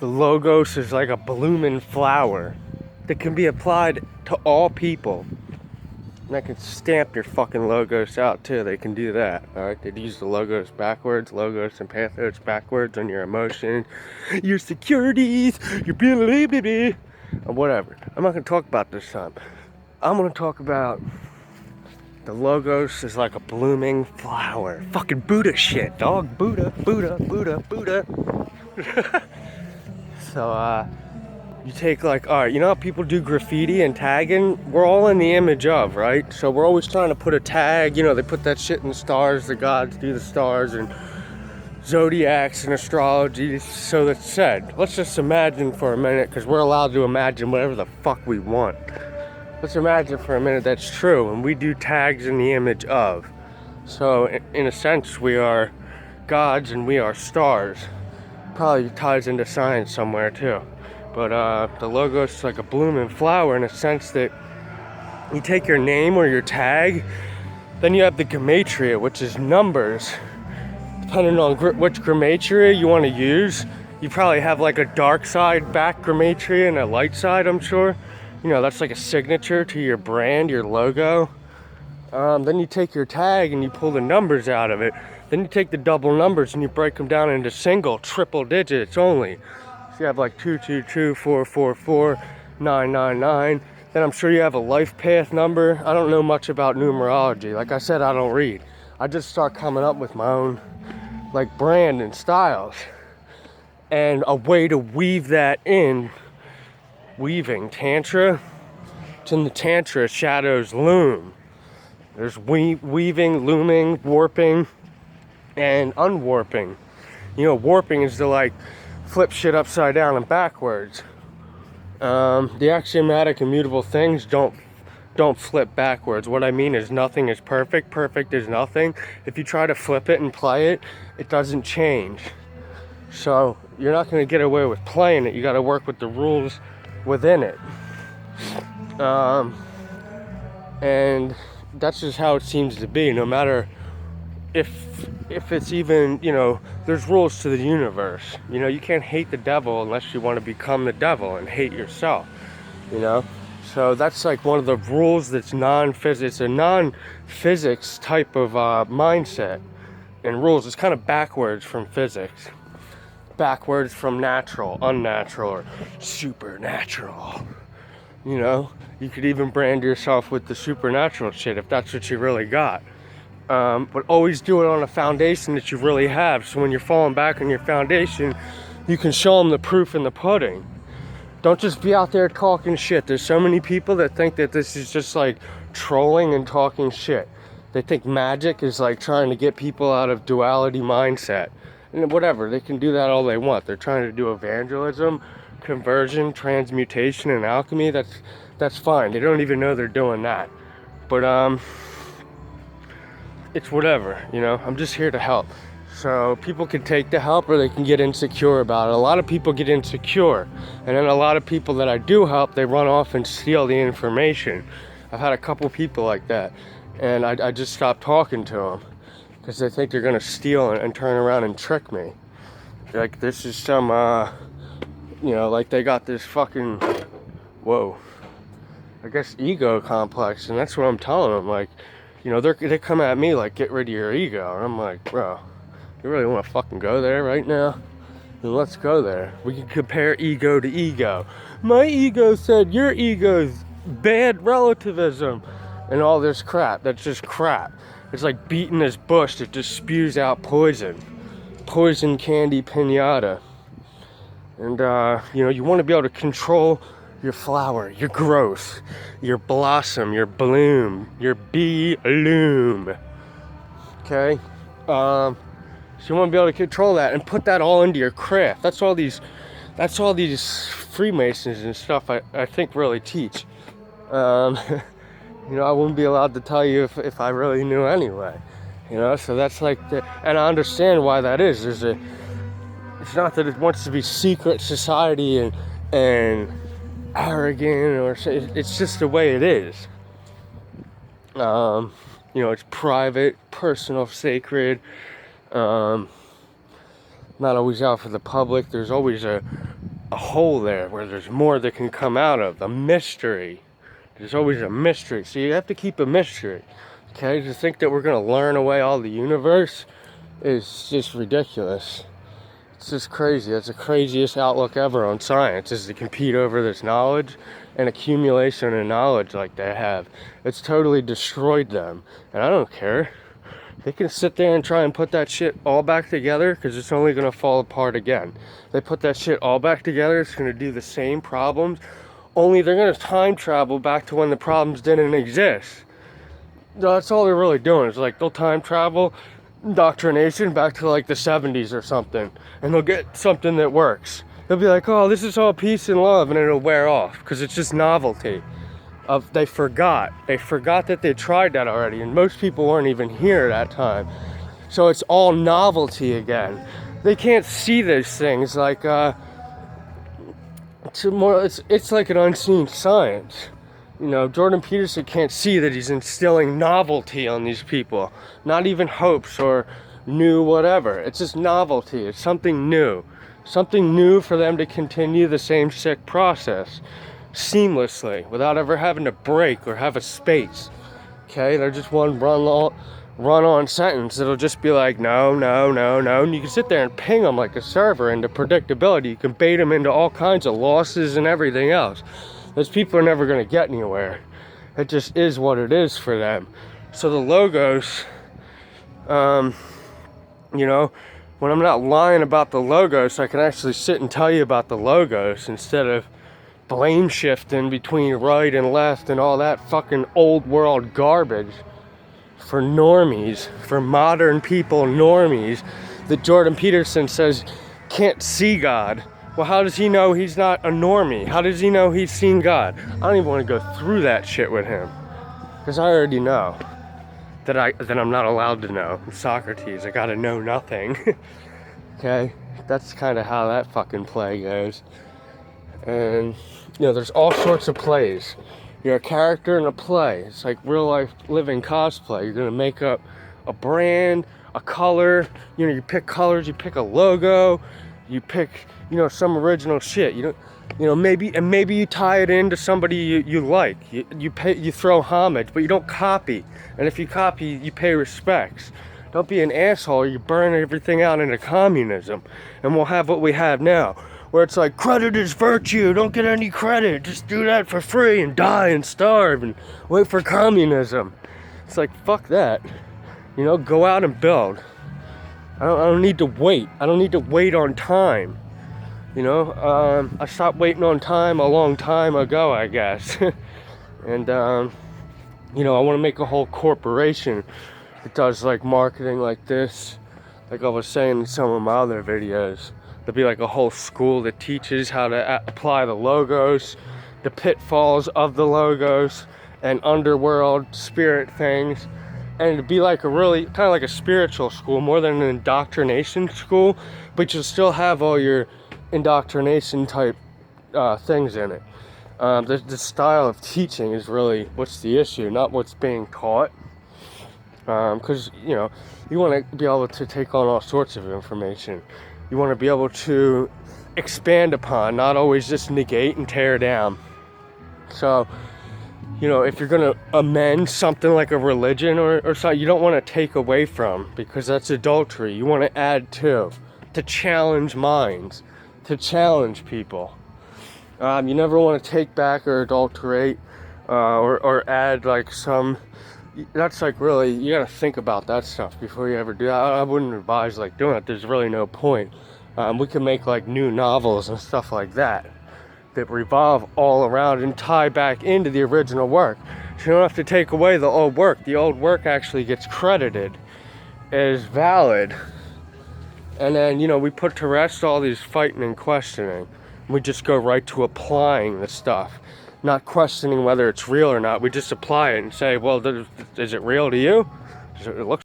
The logos is like a blooming flower that can be applied to all people. And I can stamp your fucking logos out too. They can do that. Alright, they'd use the logos backwards, logos and pathos backwards on your emotions, your securities, your blah, whatever. I'm not gonna talk about this time. I'm gonna talk about the logos is like a blooming flower. Fucking Buddha shit, dog. Buddha. So, you take like, alright, you know how people do graffiti and tagging? We're all in the image of, right? So we're always trying to put a tag, you know, they put that shit in the stars, the gods do the stars, and zodiacs and astrology, so that's said. Let's just imagine for a minute, because we're allowed to imagine whatever the fuck we want. Let's imagine for a minute that's true, and we do tags in the image of. So, in a sense, we are gods and we are stars. Probably ties into science somewhere, too. But the logo is like a blooming flower in a sense that you take your name or your tag, then you have the gematria, which is numbers. Depending on which gematria you want to use, you probably have like a dark side back gematria and a light side, I'm sure. You know, that's like a signature to your brand, your logo. Then you take your tag and you pull the numbers out of it. Then you take the double numbers and you break them down into single, triple digits only. So you have like 222, 444, 999. Then I'm sure you have a life path number. I don't know much about numerology. Like I said, I don't read. I just start coming up with my own like brand and styles. And a way to weave that in. Weaving. Tantra. It's in the Tantra, shadows loom. There's weaving, looming, warping, and unwarping. You know, warping is to like flip shit upside down and backwards. The axiomatic immutable things don't flip backwards. What I mean is nothing is perfect. Perfect is nothing. If you try to flip it and play it, it doesn't change. So you're not going to get away with playing it. You got to work with the rules within it. And that's just how it seems to be. No matter if it's even, you know, there's rules to the universe. You know, you can't hate the devil unless you want to become the devil and hate yourself, you know? So that's like one of the rules that's non-physics, a non-physics type of mindset and rules. It's kind of backwards from physics. Backwards from natural, unnatural, or supernatural. You know? You could even brand yourself with the supernatural shit if that's what you really got. But always do it on a foundation that you really have. So when you're falling back on your foundation, you can show them the proof in the pudding. Don't just be out there talking shit. There's so many people that think that this is just like trolling and talking shit. They think magic is like trying to get people out of duality mindset. And whatever, they can do that all they want. They're trying to do evangelism, conversion, transmutation, and alchemy. That's fine. They don't even know they're doing that. But it's whatever, you know. I'm just here to help. So people can take the help or they can get insecure about it. A lot of people get insecure. And then a lot of people that I do help, they run off and steal the information. I've had a couple people like that. And I just stopped talking to them. Because they think they're going to steal and turn around and trick me. Like this is some, you know, like they got this fucking, whoa. I guess ego complex. And that's what I'm telling them. Like, you know, they come at me like, get rid of your ego. And I'm like, bro, you really want to fucking go there right now? Then let's go there. We can compare ego to ego. My ego said your ego's bad relativism. And all this crap. That's just crap. It's like beating this bush that just spews out poison. Poison candy pinata. And, you know, you want to be able to control your flower, your growth, your blossom, your bloom, your bee-loom. Okay? So you want to be able to control that and put that all into your craft. That's all these Freemasons and stuff I think really teach. You know, I wouldn't be allowed to tell you if I really knew anyway. You know, so that's like and I understand why that is. It's not that it wants to be secret society and arrogant or it's just the way it is. You know, it's private, personal, sacred. Not always out for the public. There's always a a hole there where there's more that can come out of. A mystery. There's always a mystery. So you have to keep a mystery. Okay? To think that we're going to learn away all the universe is just ridiculous. It's just crazy. That's the craziest outlook ever on science, is to compete over this knowledge and accumulation of knowledge like they have. It's totally destroyed them. And I don't care. They can sit there and try and put that shit all back together, because it's only going to fall apart again. They put that shit all back together, it's going to do the same problems, only they're going to time travel back to when the problems didn't exist. That's all they're really doing. It's like they'll time travel indoctrination back to like the 70s or something, and they'll get something that works. They'll be like, oh, this is all peace and love, and it'll wear off because it's just novelty. They forgot that they tried that already, and most people weren't even here at that time, so it's all novelty again. They can't see these things like it's like an unseen science. You know, Jordan Peterson can't see that he's instilling novelty on these people. Not even hopes or new whatever. It's just novelty. It's something new. Something new for them to continue the same sick process seamlessly without ever having to break or have a space. Okay? They're just one run-on sentence. It'll just be like, no, no, no, no. And you can sit there and ping them like a server into predictability. You can bait them into all kinds of losses and everything else. Those people are never going to get anywhere. It just is what it is for them. So the logos, you know, when I'm not lying about the logos, I can actually sit and tell you about the logos instead of blame shifting between right and left and all that fucking old world garbage for normies, for modern people normies that Jordan Peterson says can't see God. Well, how does he know he's not a normie? How does he know he's seen God? I don't even want to go through that shit with him, because I already know that I'm not allowed to know. I'm Socrates, I gotta know nothing. Okay? That's kind of how that fucking play goes. And, you know, there's all sorts of plays. You're a character in a play. It's like real life living cosplay. You're gonna make up a brand, a color. You know, you pick colors, you pick a logo, you pick, you know, some original shit. You know, maybe you tie it into somebody you like. You throw homage, but you don't copy. And if you copy, you pay respects. Don't be an asshole. You burn everything out into communism, and we'll have what we have now, where it's like, credit is virtue. Don't get any credit. Just do that for free and die and starve and wait for communism. It's like, fuck that. You know, go out and build. I don't need to wait. I don't need to wait on time. You know, I stopped waiting on time a long time ago, I guess. And, you know, I want to make a whole corporation that does like marketing like this. Like I was saying in some of my other videos. There'll be like a whole school that teaches how to apply the logos, the pitfalls of the logos, and underworld spirit things. And it'd be like a really, kind of like a spiritual school, more than an indoctrination school, but you'll still have all your indoctrination type things in it. The style of teaching is really what's the issue, not what's being taught. Because, you know, you want to be able to take on all sorts of information. You want to be able to expand upon, not always just negate and tear down. So, you know, if you're going to amend something like a religion or something, you don't want to take away from, because that's adultery. You want to add to challenge minds, to challenge people. You never want to take back or adulterate or add like some. That's like really, you got to think about that stuff before you ever do that. I wouldn't advise like doing it. There's really no point. We can make like new novels and stuff like that revolve all around and tie back into the original work. So you don't have to take away the old work. The old work actually gets credited as valid. And then, you know, we put to rest all these fighting and questioning. We just go right to applying the stuff. Not questioning whether it's real or not. We just apply it and say, well, is it real to you? It looks